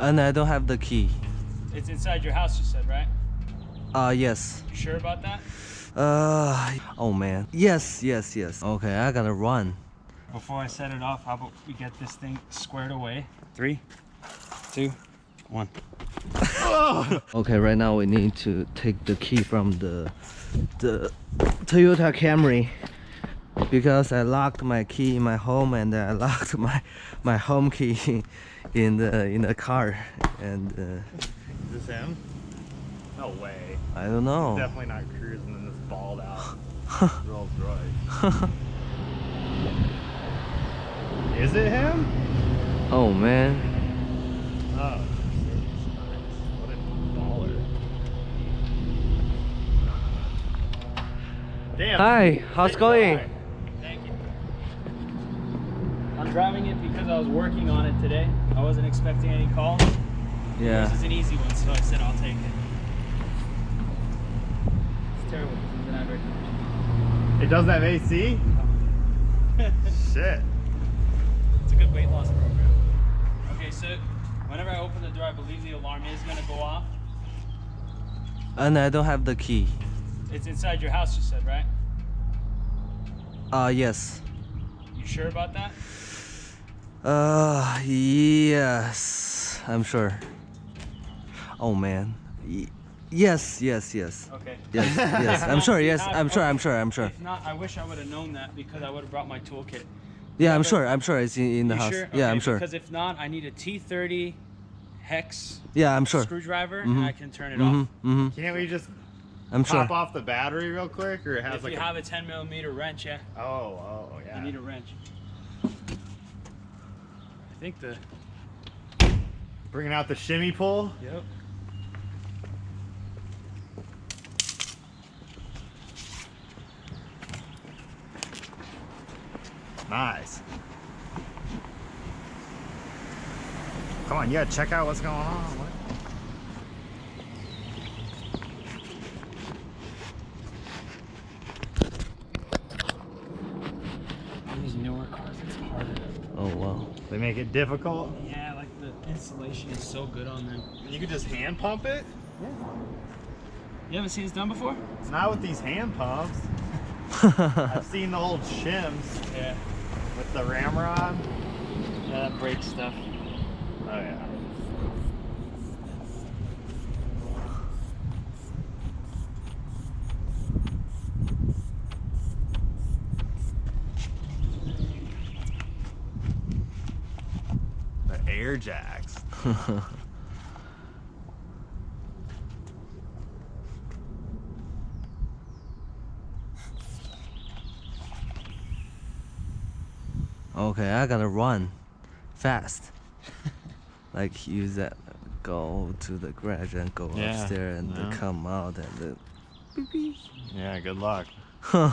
And I don't have the key. It's inside your house, you said, right? Yes. You sure about that? Oh man. Yes. Okay, I gotta run. Before I set it off, how about we get this thing squared away? 3, 2, 1. Okay, right now we need to take the key from the Toyota Camry because I locked my key in my home and I locked my home key in the car and Is this him? No way. I don't know. He's definitely not cruising in this balled out Rolls Royce. Is it him? Oh man. Oh, what a baller. Damn. Hi, how's it going? Thank you. I'm driving it because I was working on it today. I wasn't expecting any calls. Yeah. This is an easy one, so I said I'll take it. It's terrible. It's not very It doesn't have AC? Shit. It's a good weight loss program. Okay, so whenever I open the door, I believe the alarm is going to go off. And I don't have the key. It's inside your house, you said, right? Yes. You sure about that? Yes. I'm sure. Oh man. Yes. Okay. Yes. I'm sure. Yes. I'm sure. If not, I wish I would have known that because I would have brought my toolkit. Yeah, I'm sure it's in the You house. sure? Yeah, Okay, I'm sure. Because if not, I need a T30 hex Yeah, I'm sure. screwdriver and I can turn it off. Can't we just I'm sure. pop off the battery real quick? Or it has If like you have a 10mm wrench, yeah. Oh, yeah. You need a wrench. I think the... Bringing out the shimmy pull. Yep. Nice. Come on, you gotta check out what's going on. What? These newer cars, it's harder. Oh wow. They make it difficult. Yeah, like the insulation is so good on them. You could just hand pump it? You haven't seen this done before? Not with these hand pumps. I've seen the old shims Yeah. with the ramrod. Yeah, that brake stuff. Oh yeah. The air jacks. Okay, I gotta run fast. Like use that, go to the garage and go Yeah, upstairs and yeah. come out and Yeah, good luck. then.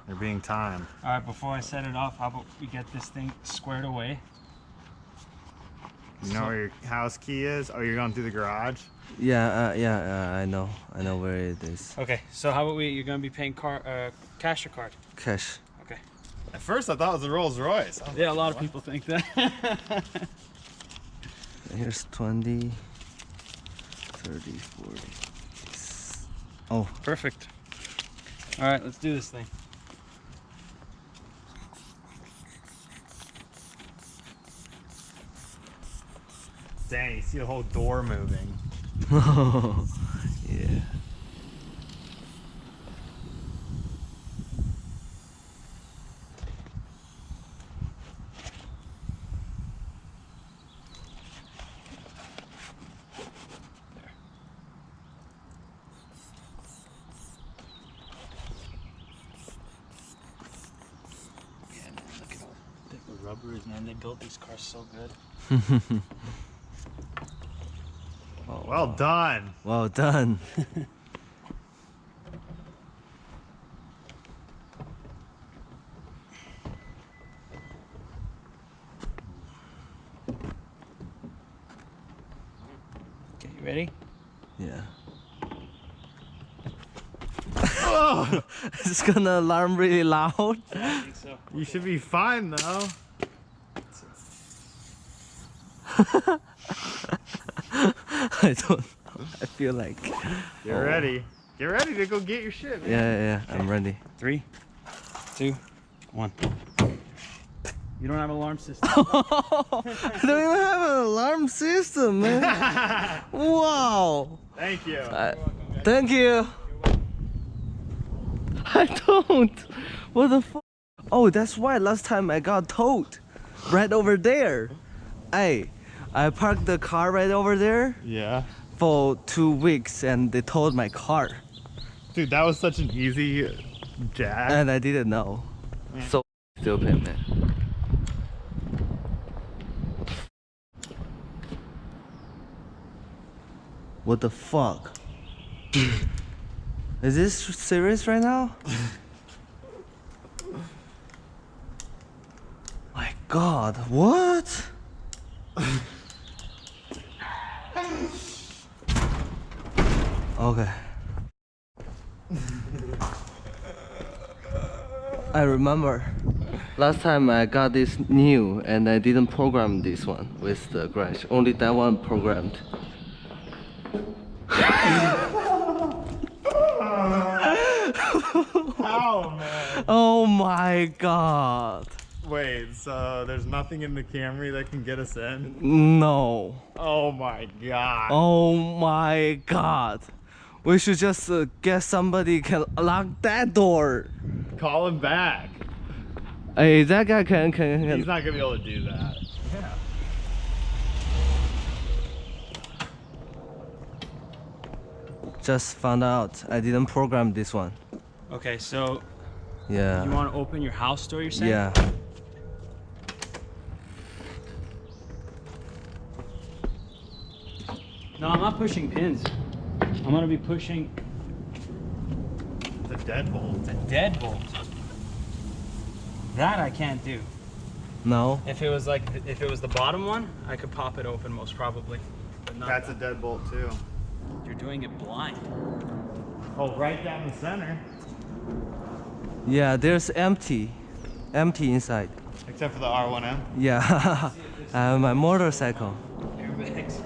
You're being timed. All right, before I set it off, how about we get this thing squared away? You know where your house key is? Oh, you're going through the garage? Yeah, I know where it is. Okay, so how about you're gonna be paying cash or card? Cash. Okay. At first I thought it was a Rolls Royce. I was Yeah, a like, lot of what? people think that. Here's 20, 30, 40. Oh, Perfect. All right, let's do this thing. Dang, you see the whole door moving. yeah. Yeah, man, look at how thick the rubber is, man. They built these cars so good. Oh, Well done. well done. Okay, you ready? Yeah. Oh, it's gonna alarm really loud. I think so. You should be fine though. I don't. I feel like. Get ready. Get ready to go get your shit, man. Yeah, I'm ready. 3, 2, 1. You don't have an alarm system. I don't even have an alarm system, man. Wow. Thank you. Thank you. I don't. What the fuck? Oh, that's why last time I got towed. Right over there. Hey, I parked the car right over there Yeah. for 2 weeks and they towed my car. Dude, that was such an easy jack. And I didn't know. Yeah. So stupid, man. What the fuck? Is this serious right now? My God, what? Okay. I remember last time I got this new and I didn't program this one with the garage. Only that one programmed. How, man? Oh my God. Wait, so there's nothing in the Camry that can get us in? No. Oh my God. Oh my God. We should just get somebody can lock that door. Call him back. Hey, that guy can. He's not gonna be able to do that. Yeah. Just found out I didn't program this one. Okay, so Yeah. you want to open your house door, you're saying? Yeah. No, I'm not pushing pins. I'm gonna be pushing The deadbolt. the deadbolt. That I can't do. No. If it was the bottom one, I could pop it open most probably. But not That's a that. deadbolt too. You're doing it blind. Oh, right down the center. Yeah, there's empty inside. Except for the R1M. Yeah. My motorcycle. Airbags.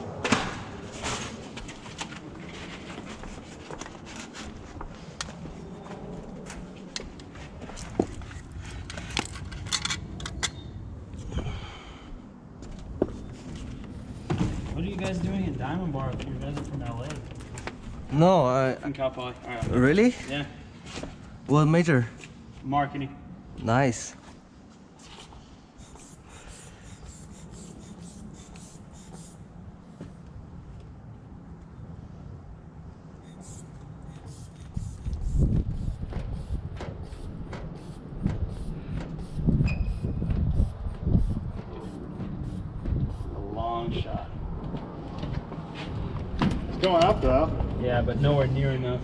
What are you guys doing in Diamond Bar if you guys are from LA? No, I In Cal Poly. Alright. really? Yeah. What major? Marketing. Nice. A long shot. It's going up though. Yeah, but nowhere near enough.